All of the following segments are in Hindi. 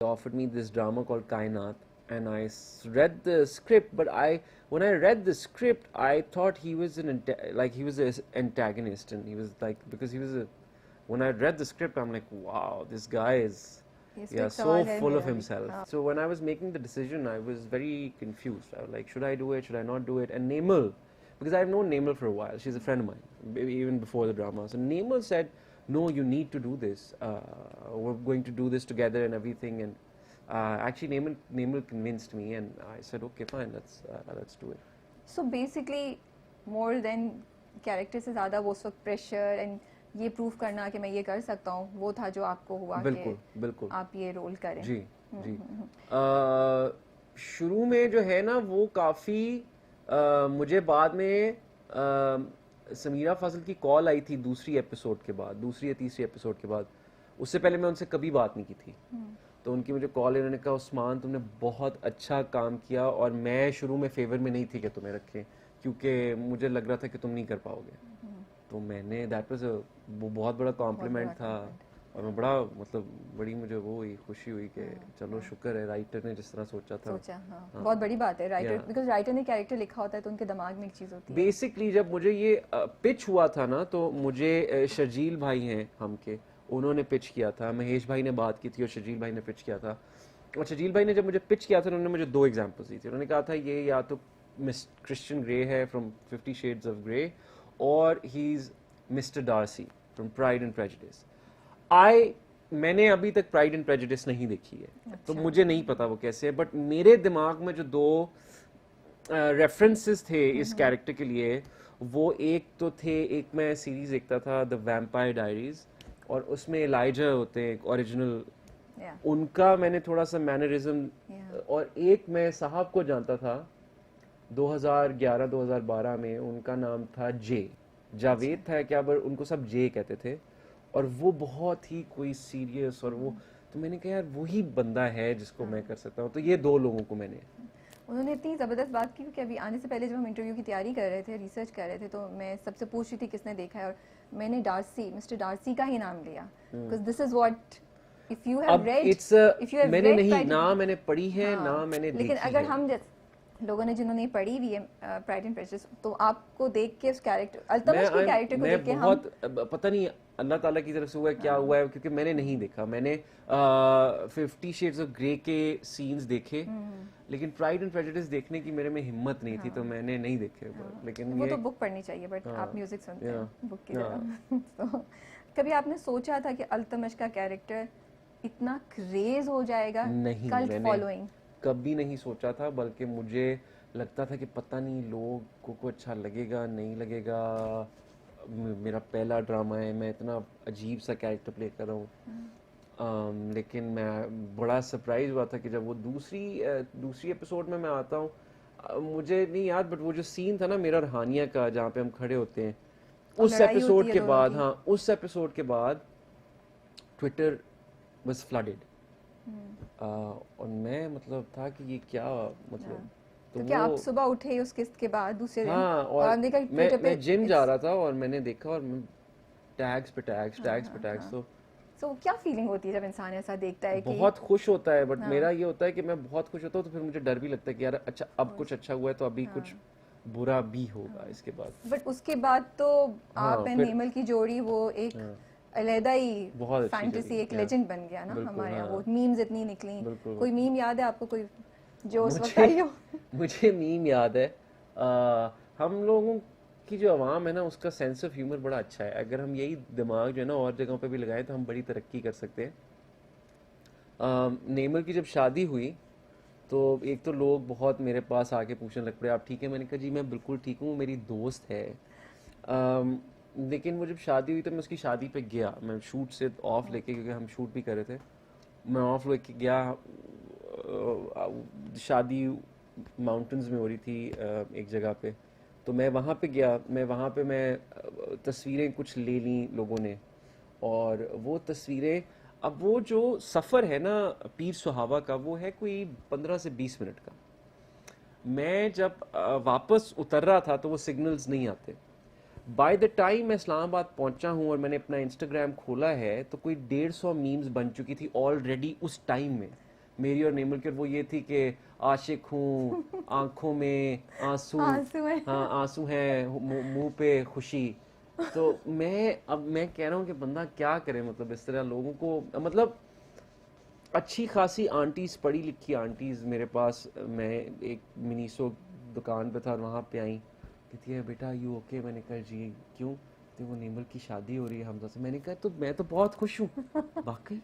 offered me this drama called Kainat, and read the script. But when I read the script, I thought he was he was an antagonist, and he was like, because he was a. When I read the script, I'm like, wow, this guy is, yeah, so full of himself. So when I was making the decision, I was very confused. I was like, should I do it? Should I not do it? And Nemal, because I've known Nemal for a while. She's a friend of mine, maybe even before the drama. So Nemal said, no, you need to do this. We're going to do this together and everything. And actually, Nemal convinced me, and I said, okay, fine, let's do it. So basically, more than character से ज़्यादा वो सब pressure and ये प्रूव करना कि मैं ये कर सकता हूँ, वो था जो आपको हुआ बिल्कुल आप ये रोल करें। जी जी। शुरू में जो है ना वो काफ़ी मुझे बाद में समीरा फाजिल की कॉल आई थी दूसरी एपिसोड के बाद, दूसरी या तीसरी एपिसोड के बाद। उससे पहले मैं उनसे कभी बात नहीं की थी। तो उनकी मुझे कॉल, इन्होंने कहा उस्मान तुमने बहुत अच्छा काम किया, और मैं शुरू में फेवर में नहीं थी कि तुम्हें रखें, क्योंकि मुझे लग रहा था कि तुम नहीं कर पाओगे। तो मैंने वो बहुत बड़ा कॉम्प्लीमेंट था, और मैं बड़ी मुझे वो हुई, खुशी हुई कि चलो शुक्र है राइटर ने जिस तरह सोचा था। हाँ। बहुत बड़ी बात है राइटर, बिकॉज़ राइटर ने कैरेक्टर लिखा होता है तो उनके दिमाग में एक चीज़ होती है। बेसिकली जब मुझे ये पिच हुआ था ना, तो मुझे शर्जील भाई हैं हम के, उन्होंने पिच किया था, महेश भाई ने बात की थी और शर्जील भाई ने पिच किया था। और शर्जील भाई ने जब मुझे पिच किया था, उन्होंने मुझे 2 एग्जांपल्स दी थी। उन्होंने कहा था ये या तो मिस क्रिश्चियन ग्रे है फ्रॉम 50 शेड्स ऑफ ग्रे, और he is mister Darcy from Pride and Prejudice. मैंने अभी तक प्राइड एंड प्रेजुडिस नहीं देखी है, तो मुझे नहीं पता वो कैसे है, बट मेरे दिमाग में जो 2 रेफरेंसेस थे इस कैरेक्टर के लिए, वो एक तो थे, एक मैं सीरीज देखता था द वैम्पायर डायरीज, और उसमें एलाइजा होते हैं ओरिजिनल, उनका मैंने थोड़ा सा मैनरिज्म, और एक मैं साहब को जानता था 2011-2012 में, उनका नाम था जावेद था क्या, पर उनको सब जे कहते थे, और वो बहुत ही कोई सीरियस, और वो, तो मैंने कहा यार वही बंदा है जिसको मैं कर सकता हूँ। तो ये 2 लोगों को मैंने, उन्होंने इतनी ज़बरदस्त बात की कि अभी आने से पहले जब हम इंटरव्यू की तैयारी कर रहे थे, रिसर्च कर रहे थे, तो मैं सबसे पूछ रही थी किसने देखा है, और मैंने मिस्टर डार्सी का ही नाम लिया, because this is what if you have read, मैंने नहीं ना मैंने पढ़ी है, ना मैंने देखी है। लेकिन अगर हम लोगों ने जिन्होंने पढ़ी हुई है प्राइड एंड प्रेजुडिस, तो आपको देख के उस कैरेक्टर अल्तमश के कैरेक्टर को देख के बहुत पता नहीं अल्लाह ताला की तरफ से हुआ है क्या हुआ है, क्योंकि मैंने नहीं देखा। मैंने 50 शेड्स ऑफ ग्रे के सीन्स देखे, लेकिन प्राइड एंड प्रेजुडिस देखने की मेरे में हिम्मत नहीं थी, तो मैंने नहीं देखे। लेकिन वो तो बुक पढ़नी चाहिए, बट आप म्यूजिक सुनते हैं बुक की तरह। तो कभी आपने सोचा था कि अल्तमश का कैरेक्टर इतना क्रेज हो जाएगा, कल्ट फॉलोइंग? कभी नहीं सोचा था, बल्कि मुझे लगता था कि पता नहीं लोगों को अच्छा लगेगा नहीं लगेगा, मेरा पहला ड्रामा है, मैं इतना अजीब सा कैरेक्टर प्ले कर रहा हूँ। लेकिन मैं बड़ा सरप्राइज हुआ था कि जब वो दूसरी एपिसोड में मैं आता हूँ, मुझे नहीं याद, बट वो जो सीन था ना मेरा और हानिया का, जहाँ पे हम खड़े होते हैं, उस एपिसोड के बाद, हाँ उस एपिसोड के बाद ट्विटर वाज फ्लडेड, और मैं था कि ये क्या तो क्या आप सुबह उठे उस किस्त के बाद दूसरे दिन? हाँ, और मैं जिम जा रहा था, और मैंने देखा, और टैग्स पे टैग्स, तो क्या फीलिंग होती है जब इंसान ऐसा देखता है? बहुत खुश होता है, बट मेरा ये होता है कि मैं बहुत खुश होता हूँ, तो फिर मुझे डर भी लगता है कि यार अच्छा अब कुछ अच्छा हुआ है, तो अभी कुछ बुरा भी होगा इसके बाद। बट उसके बाद तो आप एंड नेमल की जोड़ी वो एक अलग ही फैंटेसी, एक लेजेंड बन गया ना हमारे यहाँ। वो मीम्स इतनी निकली, कोई मीम याद है आपको, कोई जो उस वक्त आई हो? मुझे मीम याद है, हम लोगों की जो आवाम है ना, उसका सेंस ऑफ ह्यूमर बड़ा अच्छा है। अगर हम यही दिमाग जो है ना और जगहों पे भी लगाएं, तो हम बड़ी तरक्की कर सकते हैं। नेमल की जब शादी हुई, तो एक तो लोग बहुत मेरे पास आके पूछने लग पड़े, आप ठीक है? मैंने कहा जी मैं बिल्कुल ठीक हूँ, मेरी दोस्त है। लेकिन वो जब शादी हुई तो मैं उसकी शादी पे गया, मैं शूट से ऑफ लेके, क्योंकि हम शूट भी कर रहे थे, मैं ऑफ लेके गया। शादी माउंटेन्स में हो रही थी एक जगह पे, तो मैं वहाँ पे गया। मैं तस्वीरें कुछ ले ली लोगों ने, और वो तस्वीरें, अब वो जो सफ़र है ना पीर सुहावा का, वो है कोई 15 से 20 मिनट का। मैं जब वापस उतर रहा था तो वो सिग्नल्स नहीं आते। बाय द टाइम मैं इस्लामाबाद पहुंचा हूं और मैंने अपना इंस्टाग्राम खोला है, तो कोई 150 मीम्स बन चुकी थी ऑलरेडी उस टाइम में। मेरी और नेमल की, और वो ये थी कि आशिक हूँ, आंखों में आंसू, आंसू है। हाँ आंसू हैं, मुंह पे खुशी। तो मैं कह रहा हूँ कि बंदा क्या करे, मतलब इस तरह लोगों को, मतलब अच्छी खासी आंटीज, पढ़ी लिखी आंटीज मेरे पास, मैं एक मिनीसो दुकान पे था और वहाँ पे आई, कहती है बेटा यू ओके? मैंने कहा जी। क्यों? तो वो नेमल की शादी हो रही है हमजा से। मैंने कहा तो मैं तो बहुत खुश हूँ। वाकई।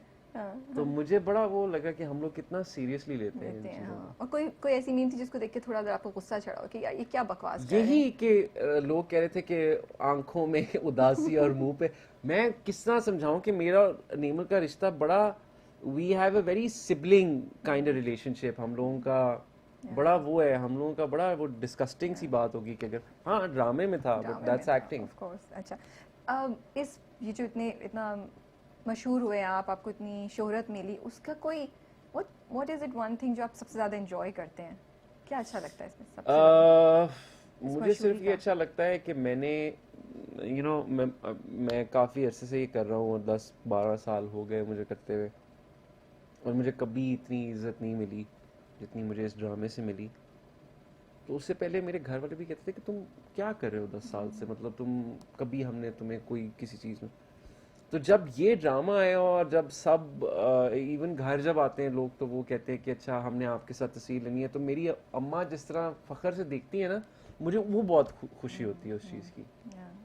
तो मुझे बड़ा वो लगा कि हम लोग कितना सीरियसली लेते हैं इन लेते हैं, चीज़ों हाँ। और कोई कोई ऐसी मीम थी जिसको देख के थोड़ा सा आपको गुस्सा चढ़ा हो कि यार ये क्या बकवास को। कर रहे यही कि लोग कह रहे थे कि आंखों में उदासी और मुंह पे, मैं किस तरह समझाऊं कि मेरा और नेमल का रिश्ता बड़ा, we have a very sibling kind of relationship, हम लोगों का बड़ा वो है, हम लोगों का बड़ा वो डिस्कस्टिंग सी बात होगी कि अगर, हाँ ड्रामे में था, बट ड्रामे में दैट्स था, एक्टिंग। Of course. अच्छा, इस ये जो इतना मशहूर हुए आप, आपको इतनी शोहरत मिली, उसका कोई what is it one thing जो आप सबसे ज़्यादा एंजॉय करते हैं? क्या अच्छा लगता है इसमें सबसे ज़्यादा, इस मुझे मशहूरी सिर्फ ये का? अच्छा लगता है कि मैंने, मैं काफ़ी अरसे से ये कर रहा हूँ, 10-12 साल हो गए मुझे करते हुए, और मुझे कभी इतनी इज्जत नहीं मिली जितनी मुझे इस ड्रामे से मिली। तो उससे पहले मेरे घर वाले भी कहते थे कि तुम क्या कर रहे हो 10 साल से, मतलब तुम, कभी हमने तुम्हें कोई किसी चीज़ में। तो जब ये ड्रामा आया और जब सब इवन घर जब आते हैं लोग, तो वो कहते हैं कि अच्छा हमने आपके साथ तस्वीर लेनी है, तो मेरी अम्मा जिस तरह फ़ख्र से देखती है ना, मुझे वो बहुत खुशी होती है उस चीज़ की,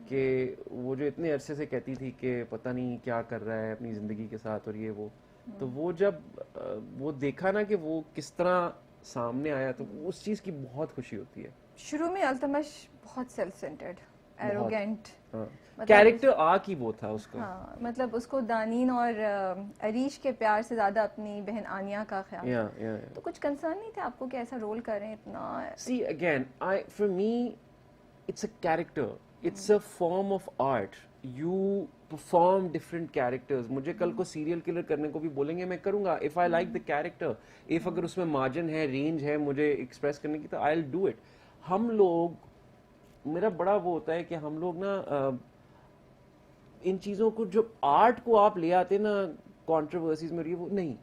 कि वो जो इतने अरसे से कहती थी कि पता नहीं क्या कर रहा है अपनी ज़िंदगी के साथ और ये वो, तो वो जब वो देखा ना कि वो किस तरह सामने आया, तो उस चीज़ की बहुत खुशी होती है। शुरू में अल्तमश बहुत सेल्फ सेंटर्ड, बहुत। एरोगेंट, हाँ, मतलब कैरेक्टर आर्क ही वो था उसका। हाँ, मतलब उसको दानीन और अरीश के प्यार से ज़्यादा अपनी बहन आनिया का ख्याल था। या तो कुछ कंसर्न नहीं थे आपको कि ऐसा रोल कर रहे हैं इतना? See again, for me, it's a character. It's a form of art. You perform different characters. मुझे कल को सीरियल किलर करने को भी बोलेंगे, मैं करूँगा. If I like the character, if अगर उसमें मार्जिन है, रेंज है मुझे एक्सप्रेस करने की, तो I'll do it. हम लोग, मेरा बड़ा वो होता है कि हम लोग ना इन चीज़ों को, जो आर्ट को आप ले आते ना कंट्रोवर्सीज में, ये वो नहीं,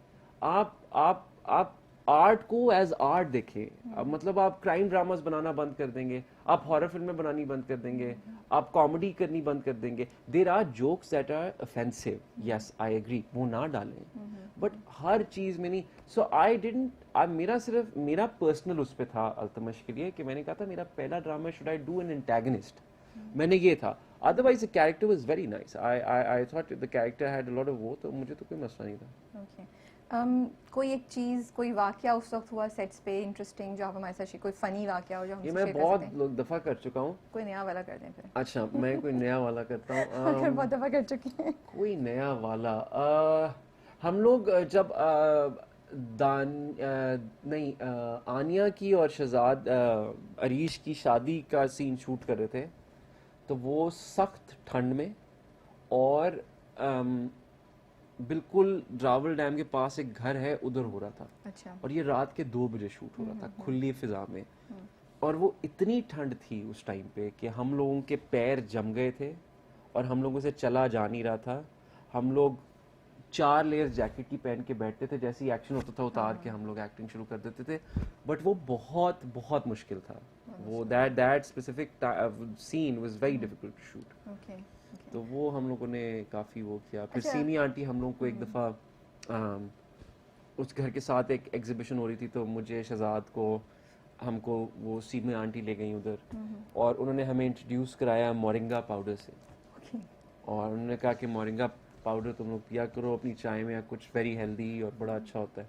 आप आर्ट को एज आर्ट देखें। अब मतलब आप क्राइम ड्रामास बनाना बंद कर देंगे, आप हॉरर फिल्में बनानी बंद कर देंगे, आप कॉमेडी करनी बंद कर देंगे। There are jokes that are offensive, yes I agree, वो ना डालें, बट हर चीज़ में नहीं। सो आई डिडंट, मेरा सिर्फ मेरा पर्सनल उस पे था अल्तमश के लिए, कि मैंने कहा था मेरा पहला drama should I do an antagonist, मैंने ये था। Otherwise, the character was very nice. I thought the character had a lot of वो, तो मुझे तो कोई मसला नहीं था। ओके। कोई एक चीज़, कोई वाकया उस वक्त हुआ सेट्स पे इंटरेस्टिंग जो आप हमारे साथ कोई फनी वाकया हो जो ये हमसे मैं शेयर कर बहुत सकते हैं? दफ़ा कर चुका हूँ। कोई नया वाला कर दें फिर। अच्छा, मैं कोई नया वाला करता अगर हूँ। बहुत दफ़ा कर चुकी हैं। कोई नया वाला, हम लोग जब नहीं, आनिया की और शहजाद अरीश की शादी का सीन शूट कर रहे थे, तो वो सख्त ठंड में, और बिल्कुल ड्रावल डैम के पास एक घर है, उधर हो रहा था। अच्छा। और ये रात के 2 बजे शूट हो रहा था, खुली फिजा में। और वो इतनी ठंड थी उस टाइम पे कि हम लोगों के पैर जम गए थे और हम लोगों से चला जा नहीं रहा था। हम लोग 4 लेयर जैकेट की पहन के बैठते थे, जैसे ही एक्शन होता था उतार के हम लोग एक्टिंग शुरू कर देते थे। बट वो बहुत बहुत मुश्किल था, वो that specific scene was very difficult to shoot. Okay. तो वो हम लोगों ने काफ़ी वो किया। फिर अच्छा। सीनी आंटी हम लोगों को एक दफ़ा उस घर के साथ एक एग्जीबिशन हो रही थी, तो मुझे शहजाद को, हमको वो सीनी आंटी ले गई उधर, और उन्होंने हमें इंट्रोड्यूस कराया मोरिंगा पाउडर से। ओके। और उन्होंने कहा कि मोरिंगा पाउडर तुम लोग पिया करो अपनी चाय में, या कुछ वेरी हेल्दी और बड़ा अच्छा होता है।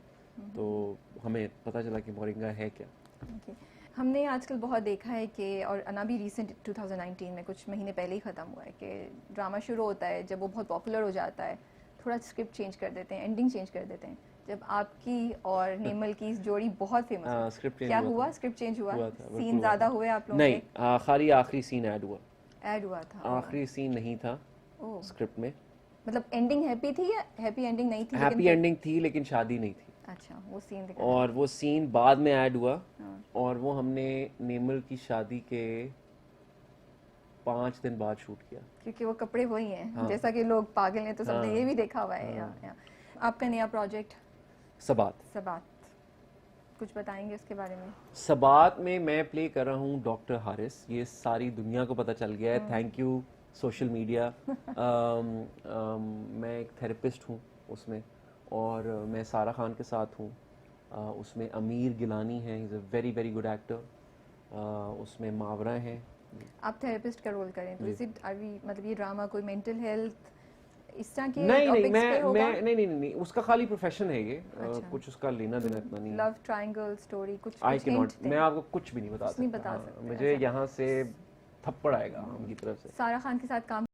तो हमें पता चला कि मोरिंगा है क्या। ओके। हमने आजकल बहुत देखा है कि, और अना भी रिसेंट 2019 में कुछ महीने पहले ही ख़त्म हुआ है, कि ड्रामा शुरू होता है, जब वो बहुत पॉपुलर हो जाता है थोड़ा स्क्रिप्ट चेंज कर देते हैं, एंडिंग चेंज कर देते हैं। जब आपकी और नेमल की जोड़ी बहुत फेमस हाँ, हुई, स्क्रिप्ट चेंज क्या हुआ हुआ? था। स्क्रिप्ट चेंज हुआ? हुआ था, बिल्कुल सीन हुआ ज़्यादा था। हुए आप लोगों नहीं, के? खाली आखिरी सीन ऐड हुआ। ऐड हुआ था? आखिरी सीन नहीं था ओह। स्क्रिप्ट में। मतलब एंडिंग हैप्पी थी या हैप्पी एंडिंग नहीं थी? हैप्पी फिर- एंडिंग थी लेकिन शादी नहीं थी। अच्छा, वो सीन दिखा। और वो सीन बाद में ऐड हुआ, हाँ। और वो हमने नेमल की शादी के 5 दिन बाद शूट किया। क्योंकि वो कपड़े वही हैं, हाँ। जैसा कि लोग पागल हैं तो सबने हाँ। ये भी देखा हुआ है। हाँ। आपका नया प्रोजेक्ट? सबात। सबात, कुछ बताएंगे उसके बारे में? सबात में मैं प्ले कर रहा हूँ डॉक्टर हारिस। ये सारी दुनिया को पता चल गया है, थैंक यू सोशल मीडिया। मैं एक थेरेपिस्ट हूँ उसमें, और मैं सारा खान के साथ हूँ। उसमें अमीर गिलानी है, is a very very good actor. उसमें मावरा है। आप थेरेपिस्ट का रोल करें तो इज इट आर वी, मतलब ये ड्रामा कोई मेंटल हेल्थ इस तरह के नहीं नहीं, टॉपिक्स पे होगा? नहीं, उसका खाली प्रोफेशन है ये। अच्छा। कुछ उसका लेना देना इतना नहीं है। लव ट्रायंगल स्टोरी कुछ आई कुछ कैन नॉट, hint दें। मैं आपको कुछ भी नहीं बता कुछ नहीं सकता। बता हाँ, सकते, मुझे अच्छा। यहाँ से थप्पड़ आएगा उनकी तरफ से। सारा खान के साथ काम